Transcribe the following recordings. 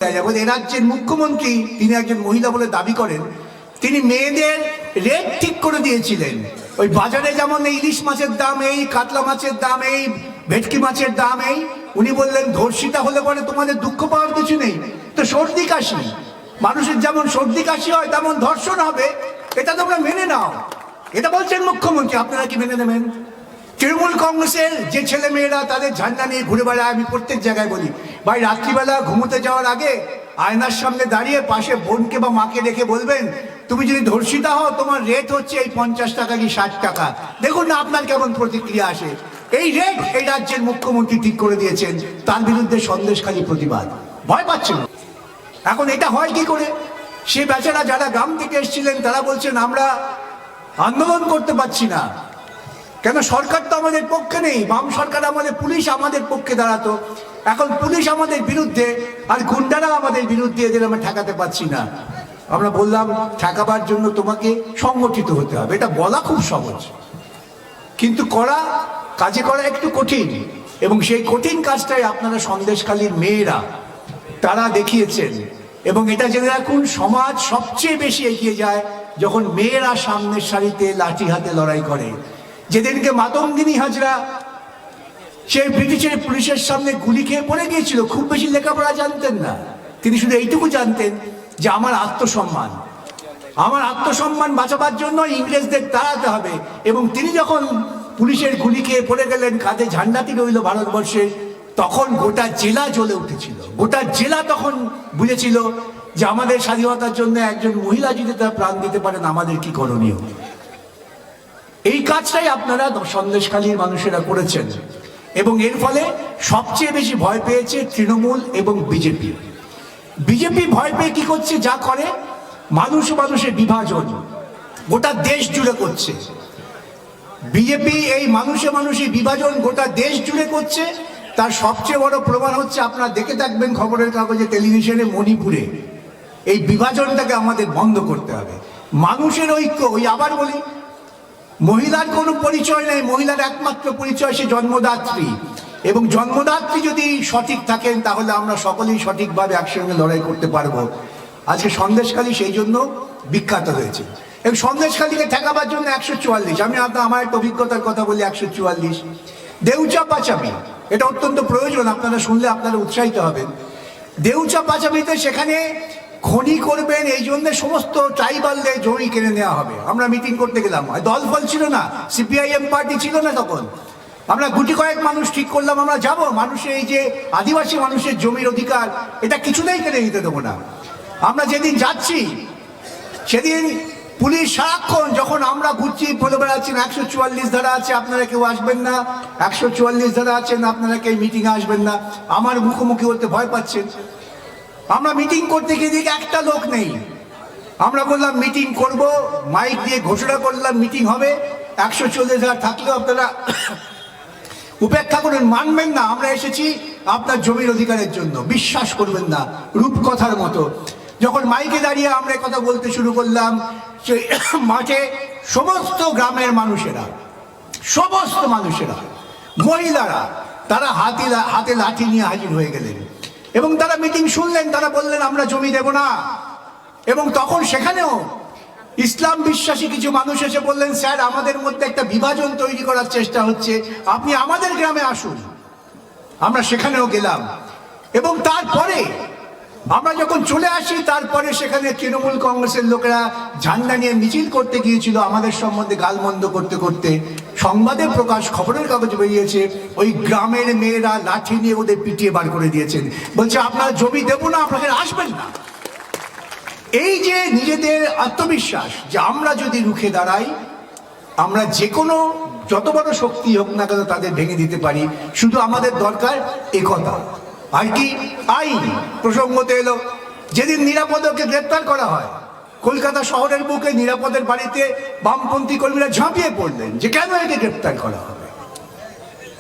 এ রাজ্যের মুখ্যমন্ত্রী তিনি একজন মহিলা বলে দাবি করেন। তিনি মেয়েদের রেট ঠিক করে দিয়েছিলেন। ওই বাজারে যেমন এই ইলিশ মাছের দাম এই, কাতলা মাছের দাম এই, ভেটকি মাছের দাম এই, উনি বললেন ধর্ষিতা হলে পরে তোমাদের দুঃখ পাওয়ার কিছু নেই। তো সর্দি কাশি, মানুষের যেমন সর্দি কাশি হয় তেমন ধর্ষণ হবে, এটা তোমরা মেনে নাও। এটা বলছেন মুখ্যমন্ত্রী, আপনারা কি মেনে নেবেন? তৃণমূল কংগ্রেসের যে ছেলে মেয়েরা তাদের ঝান্ডা নিয়ে ঘুরে বেড়ায়, আমি প্রত্যেক জায়গায় বলি, ভাই রাত্রিবেলা ঘুমোতে যাওয়ার আগে আয়নার সামনে দাঁড়িয়ে পাশে বোনকে বা মাকে রেখে বলবেন, তুমি যদি ধর্ষিতা হও তোমার রেট হচ্ছে এই 50 টাকা কি 60 টাকা, দেখুন না আপনার কেমন প্রতিক্রিয়া আসে। এই রেট এই রাজ্যের মুখ্যমন্ত্রী ঠিক করে দিয়েছেন, তার বিরুদ্ধে সন্দেশখালী প্রতিবাদ, ভয় পাচ্ছেন। এখন এটা হয় কি করে? সে বেচারা যারা গ্রাম থেকে এসেছিলেন তারা বলছেন আমরা আন্দোলন করতে পারছি না, কেন সরকার তো আমাদের পক্ষে নেই, বাম সরকার আমাদের, পুলিশ আমাদের পক্ষে দাঁড়াতো, এখন পুলিশ আমাদের বিরুদ্ধে আর গুন্ডারা আমাদের বিরুদ্ধে, এদের আমরা ঠেকাতে পারছি না। আমরা বললাম ঠেকাবার জন্য তোমাকে সংগঠিত হতে হবে। এটা বলা খুব সহজ, কিন্তু কাজে করা একটু কঠিন, এবং সেই কঠিন কাজটাই আপনারা সন্দেশখালীর মেয়েরা তারা দেখিয়েছেন। এবং এটা জেনে রাখুন, সমাজ সবচেয়ে বেশি এগিয়ে যায় যখন মেয়েরা সামনের সারিতে লাঠি হাতে লড়াই করে। যেদিনকে মাতঙ্গিনী হাজরা সেই ব্রিটিশের পুলিশের সামনে গুলি খেয়ে পড়ে গিয়েছিল, খুব বেশি লেখাপড়া জানতেন না, তিনি শুধু এইটুকু জানতেন যে আমার আত্মসম্মান বাঁচাবার জন্য ইংরেজদের তাড়াতে হবে। এবং তিনি যখন পুলিশের গুলি খেয়ে পড়ে গেলেন, কাঁধে ঝান্ডাটি রইল ভারতবর্ষে, তখন গোটা জেলা জ্বলে উঠেছিল। গোটা জেলা তখন বুঝেছিল যে আমাদের স্বাধীনতার জন্য একজন মহিলা যদি তার প্রাণ দিতে পারেন, আমাদের কি করণীয়। এই কাজটাই আপনারা সন্দেশখালীর মানুষেরা করেছেন, এবং এর ফলে সবচেয়ে বেশি ভয় পেয়েছে তৃণমূল এবং বিজেপি। বিজেপি ভয় পেয়ে কি করছে, যা করে, মানুষের বিভাজন গোটা দেশ জুড়ে করছে। বিজেপি এই মানুষে বিভাজন গোটা দেশ জুড়ে করছে। তার সবচেয়ে বড় প্রমাণ হচ্ছে, আপনারা দেখে থাকবেন খবরের কাগজে, টেলিভিশনে, মণিপুরে এই বিভাজনটাকে আমাদের বন্ধ করতে হবে। মানুষের ঐক্য, ওই আবার বলি, মহিলার কোনো পরিচয় নেই, মহিলার একমাত্র পরিচয় সে জন্মদাত্রী, এবং জন্মদাত্রী যদি সঠিক থাকেন তাহলে আমরা সকলেই সঠিকভাবে একসঙ্গে লড়াই করতে পারবো। আজকে সন্দেশখালী সেই জন্য বিখ্যাত হয়েছে, এবং সন্দেশখালীকে ঠেকাবার জন্য 144, আমি আমার একটা অভিজ্ঞতার কথা বলি, 144 দেউচা পাচামি, এটা অত্যন্ত প্রয়োজন, আপনারা শুনলে আপনারা উৎসাহিত হবেন। দেউচা পাচামিতে সেখানে খনি করবেন, এই জন্য সমস্ত ট্রাইবালদের জমি কিনে নেওয়া হবে। আমরা মিটিং করতে গেলাম, দল ফল ছিল না, সিপিআইএম পার্টি ছিল না তখন, আমরা গুটি কয়েক মানুষ ঠিক করলাম আমরা যাব, মানুষের এই যে আদিবাসী মানুষের জমির অধিকার, এটা কিছুতেই কেড়ে নিতে দেবো না। আমরা যেদিন যাচ্ছি সেদিন পুলিশ সারাক্ষণ, যখন আমরা ঘুরছি বলে বেড়াচ্ছেন 144 ধারা আছে আপনারা কেউ আসবেন না, 144 ধারা আছেন আপনারা কেউ মিটিংয়ে আসবেন না, আমার মুখোমুখি হতে ভয় পাচ্ছেন। আমরা মিটিং করতে গিয়ে দেখি একটা লোক নেই। আমরা বললাম মিটিং করব, মাইক দিয়ে ঘোষণা করলাম মিটিং হবে, 140 ধারা থাকলেও আপনারা উপেক্ষা করুন, মানবেন না, আমরা এসেছি আপনার জমির অধিকারের জন্য, বিশ্বাস করবেন না, রূপকথার মতো। যখন মাইকে দাঁড়িয়ে আমরা কথা বলতে শুরু করলাম, সেই মাঠে সমস্ত গ্রামের মানুষেরা, মহিলারা, তারা হাতে লাঠি নিয়ে হাজির হয়ে গেলেন, এবং তারা মিটিং শুনলেন, তারা বললেন আমরা জমি দেব না। এবং তখন সেখানেও ইসলাম বিশ্বাসী কিছু মানুষ এসে বললেন, স্যার আমাদের মধ্যে একটা বিভাজন তৈরি করার চেষ্টা হচ্ছে, আপনি আমাদের গ্রামে আসুন। আমরা সেখানেও গেলাম, এবং তারপরে আমরা যখন চলে আসি, তারপরে সেখানে তৃণমূল কংগ্রেসের লোকেরা ঝান্ডা নিয়ে মিছিল করতে গিয়েছিল, আমাদের সম্বন্ধে গালমন্দ করতে করতে সংবাদে প্রকাশ, খবরের কাগজে বেরিয়েছে, ওই গ্রামের মেয়েরা লাঠি নিয়ে ওদের পিটিয়ে বার করে দিয়েছেন, বলছে আপনারা জমি দেবো না, আপনাকে আসবেন না। এই যে নিজেদের আত্মবিশ্বাস যে আমরা যদি রুখে দাঁড়াই, আমরা যে কোনো যত বড় শক্তি হোক না কেন তাদের ভেঙে দিতে পারি, শুধু আমাদের দরকার একতা। আর কি আইন প্রসঙ্গতে এলো, যেদিন নিরাপদকে গ্রেপ্তার করা হয়, কলকাতা শহরের বুকে নিরাপদের বাড়িতে বামপন্থী কর্মীরা ঝাঁপিয়ে পড়লেন যে কেন একে গ্রেপ্তার করা হবে।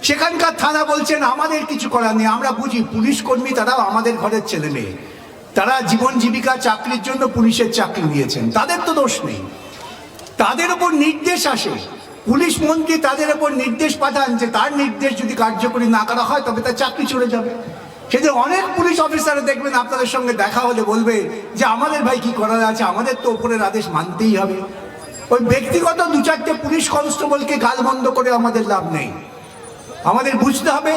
সেখানকার থানা বলছেন আমাদের কিছু করার নেই, আমরা বুঝি পুলিশ কর্মী, তারাও আমাদের ঘরের ছেলে মেয়ে, তারা জীবন জীবিকা চাকরির জন্য পুলিশের চাকরি নিয়েছেন, তাদের তো দোষ নেই। তাদের উপর নির্দেশ আসে, পুলিশ মন্ত্রী তাদের উপর নির্দেশ পাঠান যে তার নির্দেশ যদি কার্যকরী না করা হয় তবে তার চাকরি চলে যাবে। সেদিন অনেক পুলিশ অফিসার দেখবেন আপনাদের সঙ্গে দেখা হলে বলবে যে আমাদের ভাই কি করার আছে, আমাদের তো ওপরের আদেশ মানতেই হবে। ওই ব্যক্তিগত দু চারটে পুলিশ কনস্টেবলকে গালমন্দ করে আমাদের লাভ নেই। আমাদের বুঝতে হবে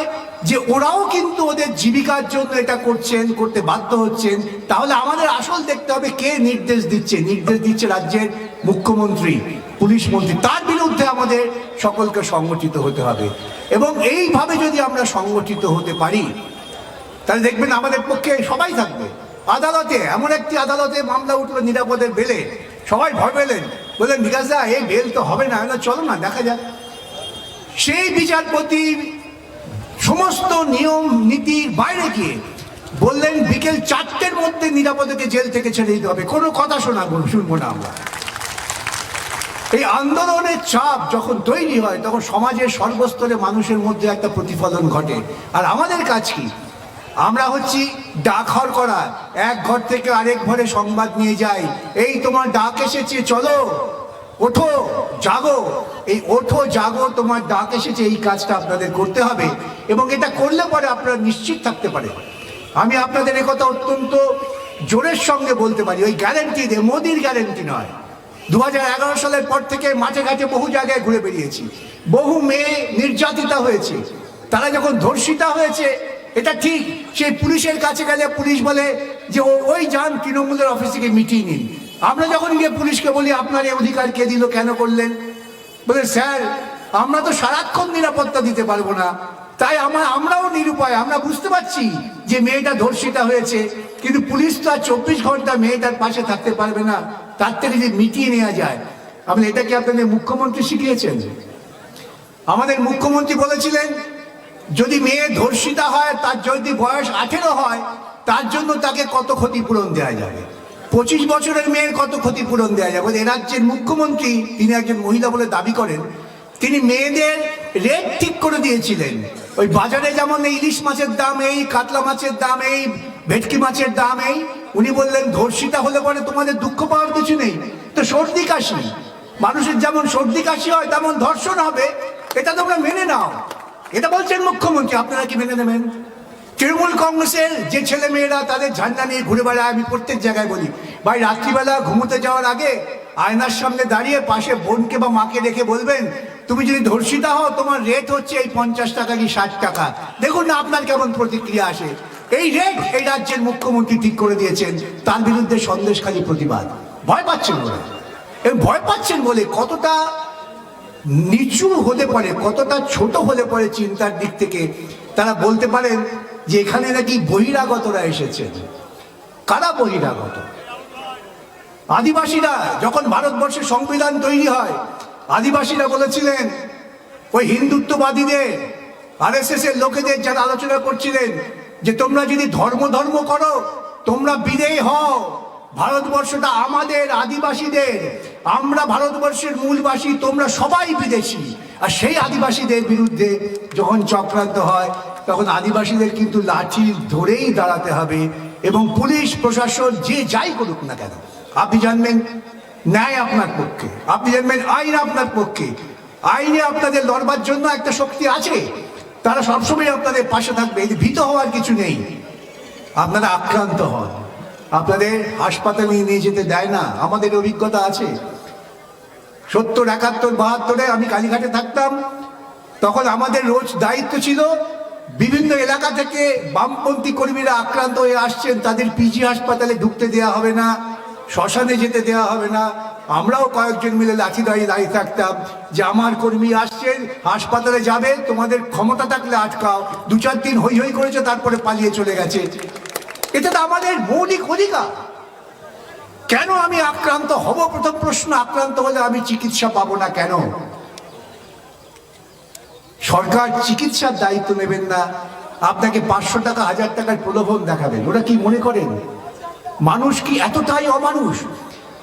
যে ওরাও কিন্তু ওদের জীবিকার জন্য এটা করছেন, করতে বাধ্য হচ্ছেন। তাহলে আমাদের আসল দেখতে হবে কে নির্দেশ দিচ্ছে। নির্দেশ দিচ্ছে রাজ্যের মুখ্যমন্ত্রী, পুলিশ মন্ত্রী। তার বিরুদ্ধে আমাদের সকলকে সংগঠিত হতে হবে এবং এইভাবে যদি আমরা সংগঠিত হতে পারি তাহলে দেখবেন আমাদের পক্ষে সবাই থাকবে। আদালতে এমন একটি আদালতে মামলা উঠলো নিরাপদের বেলে, সবাই ভয় পেলেন, বললেন বিকাশ দা এই বেল তো হবে না, চলো না দেখা যাক। সেই বিচারপতি সমস্ত নিয়ম নীতির বাইরে গিয়ে বললেন বিকেল 4টের মধ্যে নিরাপদকে জেল থেকে ছেড়ে দিতে হবে, কোনো কথা শুনবো না আমরা। এই আন্দোলনের চাপ যখন তৈরি হয় তখন সমাজের সর্বস্তরে মানুষের মধ্যে একটা প্রতিফলন ঘটে। আর আমাদের কাজ কি? আমরা হচ্ছি ডাকঘর করা, এক ঘর থেকে আরেক ঘরে সংবাদ নিয়ে যাই, এই তোমার ডাক এসেছে, চলো ওঠো জাগো। এই ওঠো জাগো তোমার ডাক এসেছে, এই কাজটা আপনাদের করতে হবে এবং এটা করলে পরে আপনারা নিশ্চিত থাকতে পারে। আমি আপনাদের একথা অত্যন্ত জোরের সঙ্গে বলতে পারি, ওই গ্যারেন্টি দিয়ে, মোদির গ্যারেন্টি নয়। 2011 সালের পর থেকে মাঠে ঘাটে বহু জায়গায় ঘুরে বেরিয়েছি, বহু মেয়ে নির্যাতিতা হয়েছে। তারা যখন ধর্ষিতা হয়েছে, এটা ঠিক, সেই পুলিশের কাছে গেলে পুলিশ বলে যে ওই যান তৃণমূলের অফিস থেকে মিটিয়ে নিন। আমরা যখন গিয়ে পুলিশকে বলি আপনার এই অধিকার কে দিল, কেন করলেন, বলে স্যার আমরা তো সারাক্ষণ নিরাপত্তা দিতে পারবো না, তাই আমরাও নিরুপায়। আমরা বুঝতে পারছি যে মেয়েটা ধর্ষিতা হয়েছে, কিন্তু পুলিশ তো আর 24 ঘন্টা মেয়েটার পাশে থাকতে পারবে না, তার থেকে যে মিটিয়ে নেওয়া যায়। আপনি এটা কি আপনাদের মুখ্যমন্ত্রী শিখিয়েছেন? আমাদের মুখ্যমন্ত্রী বলেছিলেন যদি মেয়ে ধর্ষিতা হয়, তার যদি বয়স 18 হয়, তার জন্য তাকে কত ক্ষতিপূরণ দেওয়া যাবে। 25 বছরের মেয়ের কত ক্ষতিপূরণ দেওয়া যাবে। এ রাজ্যের মুখ্যমন্ত্রী, তিনি একজন মহিলা বলে দাবি করেন, তিনি মেয়েদের রেট ঠিক করে দিয়েছিলেন। ওই বাজারে যেমন এই ইলিশ মাছের দাম এই, কাতলা মাছের দাম এই, ভেটকি মাছের দাম এই, উনি বললেন ধর্ষিতা হলে পরে তোমাদের দুঃখ পাওয়ার কিছু নেই। তো সর্দি কাশি, মানুষের যেমন সর্দি কাশি হয় তেমন ধর্ষণ হবে, এটা তোমরা মেনে নাও। এটা বলছেন মুখ্যমন্ত্রী, আপনারা কি মেনে নেবেন? তৃণমূল কংগ্রেসের যে ছেলে মেয়েরা তাদের ঝান্ডা নিয়ে ঘুরে বেড়ায়, আমি প্রত্যেক জায়গায় বলি ভাই রাত্রিবেলা ঘুমোতে যাওয়ার আগে আয়নার সামনে দাঁড়িয়ে পাশে বোনকে বা মাকে রেখে বলবেন তুমি যদি ধর্ষিতা হও তোমার রেট হচ্ছে এই 50 টাকা কি 60 টাকা, দেখুন না আপনার কেমন প্রতিক্রিয়া আসে। এই রেট এই রাজ্যের মুখ্যমন্ত্রী ঠিক করে দিয়েছেন, তার বিরুদ্ধে সন্দেশখালী প্রতিবাদ। ভয় পাচ্ছেন ওরা, এবং ভয় পাচ্ছেন বলে কতটা নিচু হলে পরে, কতটা ছোট হলে পরে চিন্তার দিক থেকে তারা বলতে পারেন যে এখানে নাকি বহিরাগতরা এসেছেন। কারা বহিরাগত? আদিবাসীরা। যখন ভারতবর্ষের সংবিধান তৈরি হয়, আদিবাসীরা বলেছিলেন ওই হিন্দুত্ববাদীদের, RSS এর লোকেদের যারা আলোচনা করছিলেন যে তোমরা যদি ধর্ম করো, তোমরা বিদেয়ী হও, ভারতবর্ষটা আমাদের আদিবাসীদের, আমরা ভারতবর্ষের মূলবাসী, তোমরা সবাই বিদেশি। আর সেই আদিবাসীদের বিরুদ্ধে যখন চক্রান্ত হয় তখন আদিবাসীদের কিন্তু লাঠি ধরেই দাঁড়াতে হবে এবং পুলিশ প্রশাসন যে যাই করুক না কেন, আপনি জানবেন ন্যায় আপনার পক্ষে, আপনি জানবেন আইন আপনার পক্ষে। আইনে আপনাদের লড়বার জন্য একটা শক্তি আছে, তারা সবসময় আপনাদের পাশে থাকবে, ভীত হওয়ার কিছু নেই। আপনারা আক্রান্ত হন, আপনাদের হাসপাতালে নিয়ে যেতে দেয় না, আমাদের অভিজ্ঞতা আছে। 70, 71, 72-এ আমি কালীঘাটে থাকতাম, তখন আমাদের রোজ দায়িত্ব ছিল বিভিন্ন এলাকা থেকে বামপন্থী কর্মীরা আক্রান্ত হয়ে আসছেন, তাদের পিজি হাসপাতালে ঢুকতে দেওয়া হবে না, শ্মশানে যেতে দেওয়া হবে না। আমরাও কয়েকজন মিলে লাঠি দাঁড়িয়ে থাকতাম যে আমার কর্মী আসছেন, হাসপাতালে যাবে, তোমাদের ক্ষমতা থাকলে আটকাও। 2-4 দিন হই হই করেছে, তারপরে পালিয়ে চলে গেছে। এটা তো আমাদের মৌলিক অধিকার। কেন আমি আক্রান্ত হব? প্রথম প্রশ্ন, আক্রান্ত হলে আমি চিকিৎসা পাবো না কেন? সরকার চিকিৎসার দায়িত্ব নেবেন না, আপনাকে 500 টাকা 1000 টাকার প্রলোভন দেখাবেন। ওরা কি মনে করেন মানুষ কি এতটাই অমানুষ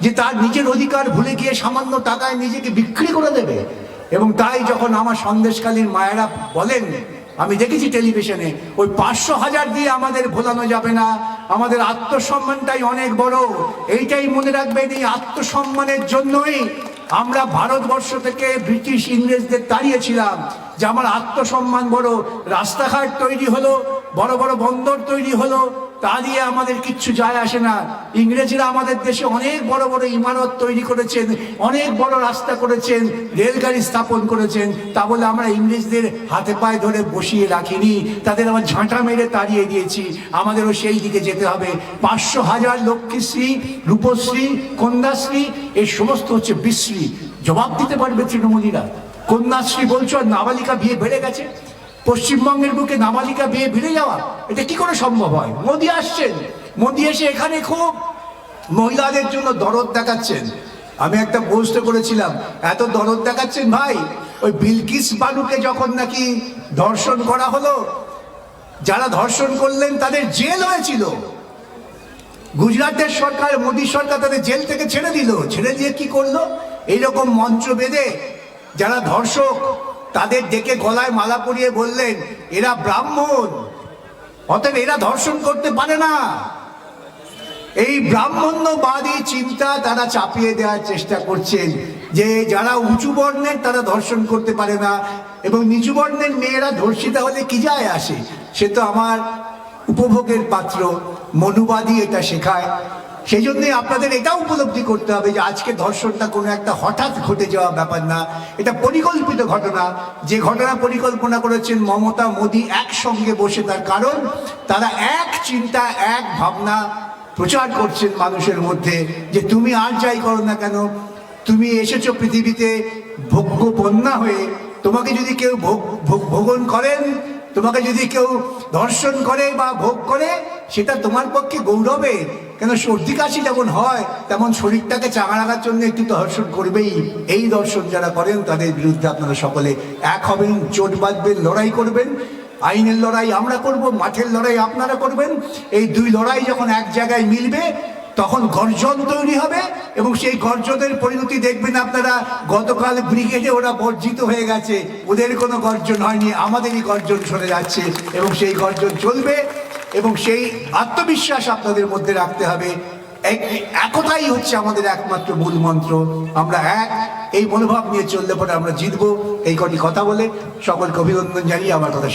যে তার নিজের অধিকার ভুলে গিয়ে সামান্য টাকায় নিজেকে বিক্রি করে দেবে? এবং তাই যখন আমার সন্দেশখালীর মায়েরা বলেন, আমি দেখেছি টেলিভিশনে, ওই 500-1000 দিয়ে আমাদের ভোলানো যাবে না, আমাদের আত্মসম্মানটাই অনেক বড়। এইটাই মনে রাখবেন, এই আত্মসম্মানের জন্যই আমরা ভারতবর্ষ থেকে ব্রিটিশ ইংরেজদের তাড়িয়েছিলাম, যে আমার আত্মসম্মান বড়। রাস্তাঘাট তৈরি হলো, বড় বড় বন্দর তৈরি হলো, তা দিয়ে আমাদের কিচ্ছু যায় আসে না। ইংরেজরা আমাদের দেশে অনেক বড় বড় ইমারত তৈরি করেছেন, অনেক বড় রাস্তা করেছেন, রেলগাড়ি স্থাপন করেছেন, তা বলে আমরা ইংরেজদের হাতে পায়ে ধরে বসিয়ে রাখিনি, তাদের আবার ঝাঁটা মেরে তাড়িয়ে দিয়েছি। আমাদেরও সেই দিকে যেতে হবে। 500,000 লক্ষ্মীশ্রী, রূপশ্রী, কন্যাশ্রী, এই সমস্ত হচ্ছে বিশ্রী। জবাব দিতে পারবে তৃণমূলীরা? কন্যাশ্রী বলছো, আর নাবালিকা বিয়ে বেড়ে গেছে। পশ্চিমবঙ্গের বুকে নাবালিকা বিয়ে বেড়ে যাওয়া, এটা কি করে সম্ভব হয়? মোদী আসছেন, মোদী এসে এখানে খুব মহিলাদের জন্য দরদ দেখাচ্ছেন। আমি একটা পোস্ট করেছিলাম, এত দরদ দেখাচ্ছেন ভাই, ওই বিলকিস বানুকে যখন নাকি ধর্ষণ করা হলো, যারা ধর্ষণ করলেন তাদের জেল হয়েছিল। গুজরাটের সরকার, মোদী সরকার তাদের জেল থেকে ছেড়ে দিল। ছেড়ে দিয়ে কি করলো? এইরকম মঞ্চ বেঁধে যারা ধর্ষক তাদের ডেকে গলায় মালা পরিয়ে বললেন এরা ব্রাহ্মণ, অতএব এরা ধর্ষণ করতে পারে না। এই ব্রাহ্মণ্যবাদী চিন্তা তারা চাপিয়ে দেওয়ার চেষ্টা করছেন, যে যারা উঁচু বর্ণের তারা ধর্ষণ করতে পারে না, এবং নিচু বর্ণের মেয়েরা ধর্ষিতা হলে কি যায় আসে, সে তো আমার উপভোগের পাত্র। মনুবাদী এটা শেখায়। সেই জন্যই আপনাদের এটা উপলব্ধি করতে হবে যে আজকে ধর্ষণটা কোনো একটা হঠাৎ ঘটে যাওয়া ব্যাপার না, এটা পরিকল্পিত ঘটনা। যে ঘটনা পরিকল্পনা করেছেন মমতা, মোদী একসঙ্গে বসে, তার কারণ তারা এক চিন্তা, এক ভাবনা প্রচার করছেন মানুষের মধ্যে, যে তুমি আর যাই করো না কেন, তুমি এসেছো পৃথিবীতে ভোগ্যপন্যা হয়ে। তোমাকে যদি কেউ ভোগন করেন, তোমাকে যদি কেউ ধর্ষণ করে বা ভোগ করে, সেটা তোমার পক্ষে গৌরবে। কেন, সর্দি কাশি যেমন হয় তেমন শরীরটাকে চাঙা রাখার জন্য একটু ধর্ষণ করবেই। এই দর্শন যারা করেন তাদের বিরুদ্ধে আপনারা সকলে এক হবেন, জোট বাঁধবেন, লড়াই করবেন। আইনের লড়াই আমরা করব, মাঠের লড়াই আপনারা করবেন। এই দুই লড়াই যখন এক জায়গায় মিলবে তখন গর্জন তৈরি হবে, এবং সেই গর্জনের পরিণতি দেখবেন আপনারা। গতকাল ব্রিগেডে ওরা বর্জিত হয়ে গেছে, ওদের কোনো গর্জন হয়নি, আমাদেরই গর্জন শুনে যাচ্ছে, এবং সেই গর্জন চলবে। এবং সেই আত্মবিশ্বাস আপনাদের মধ্যে রাখতে হবে। একতাই হচ্ছে আমাদের একমাত্র মূল মন্ত্র। আমরা এক, এই মনোভাব নিয়ে চললে পরে আমরা জিতবো। এই কটি কথা বলে সকলকে অভিনন্দন জানিয়ে আমার কথা